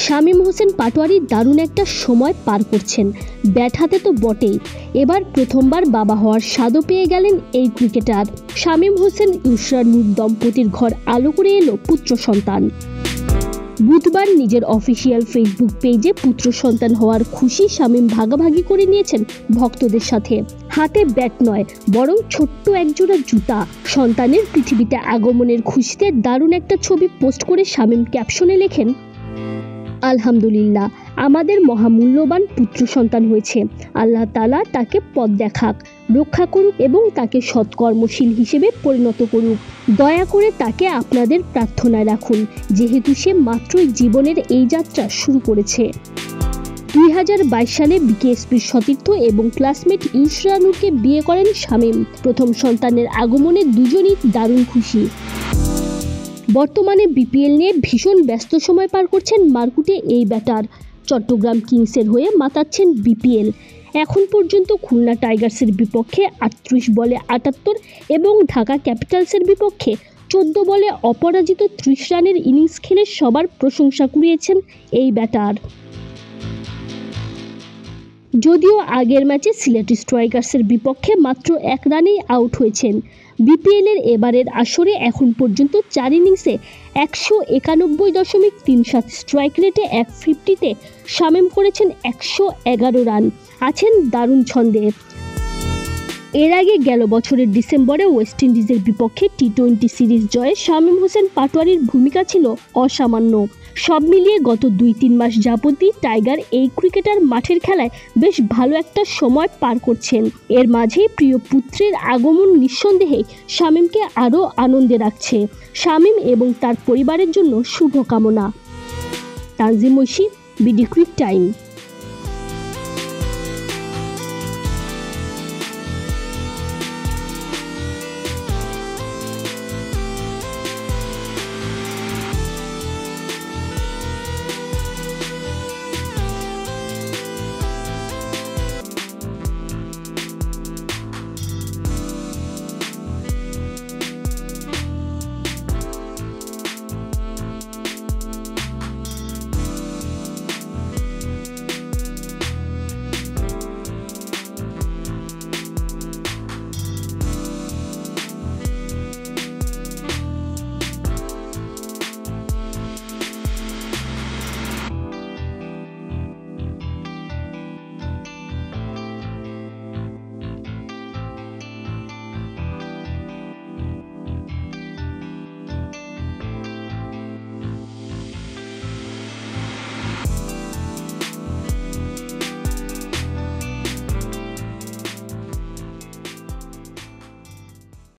শামীম হোসেন পাটোয়ারি দারুণ একটা সময় পার করছেন। ব্যাট হাতে তো বটেই, এবার প্রথমবার বাবা হওয়ার স্বাদও পেয়ে গেলেন এই ক্রিকেটার। শামীম হোসেন ইউসরা নূর দম্পতির ঘর আলো করে এলো পুত্র সন্তান। বুধবার নিজের অফিসিয়াল ফেসবুক পেজে পুত্র সন্তান হওয়ার খুশি শামীম ভাগাভাগি করে নিয়েছেন ভক্তদের সাথে। হাতে ব্যাট নয়, বরং ছোট্ট একজোড়া জুতা। সন্তানের পৃথিবীতে আগমনের খুশিতে দারুণ একটা ছবি পোস্ট করে শামীম ক্যাপশনে লেখেন, আলহামদুলিল্লাহ, আমাদের মহামূল্যবান পুত্র সন্তান হয়েছে। আল্লাহ তাআলা তাকে পথ দেখাক, রক্ষা করুক এবং তাকে সৎকর্মশীল হিসেবে পরিণত করুক। দয়া করে তাকে আপনাদের প্রার্থনায় রাখুন, যেহেতু সে মাত্রই জীবনের এই যাত্রা শুরু করেছে। 2022 সালে বিকেএসপির সতীর্থ এবং ক্লাসমেট ইউসরা নূরকে বিয়ে করেন শামীম। প্রথম সন্তানের আগমনে দুজনই দারুণ খুশি। বর্তমানে বিপিএল নিয়ে ভীষণ ব্যস্ত সময় পার করছেন মারকুটে এই ব্যাটার। চট্টগ্রাম কিংসের হয়ে মাতাচ্ছেন বিপিএল। এখন পর্যন্ত খুলনা টাইগার্সের বিপক্ষে 38 বলে 78 এবং ঢাকা ক্যাপিটালসের বিপক্ষে 14 বলে অপরাজিত 30 রানের ইনিংস খেলে সবার প্রশংসা কুড়িয়েছেন এই ব্যাটার। যদিও আগের ম্যাচে সিলেট স্ট্রাইকার্সের বিপক্ষে মাত্র 1 রানেই আউট হয়েছেন। বিপিএলের এবারের আসরে এখন পর্যন্ত 4 ইনিংসে 191.37 স্ট্রাইক রেটে 150তে শামীম করেছেন 111 রান। আছেন দারুণ ছন্দে। এর আগে গেল বছরের ডিসেম্বরে ওয়েস্ট ইন্ডিজের বিপক্ষে টি-20 সিরিজ জয়ে শামীম হোসেন পাটোয়ারির ভূমিকা ছিল অসামান্য। সব মিলিয়ে গত 2-3 মাস যাবতই টাইগার এই ক্রিকেটার মাঠের খেলায় বেশ ভালো একটা সময় পার করছেন। এর মাঝেই প্রিয় পুত্রের আগমন নিঃসন্দেহে শামীমকে আরও আনন্দে রাখছে। শামীম এবং তার পরিবারের জন্য শুভকামনা। Tanjim Oishi, BD Cric time.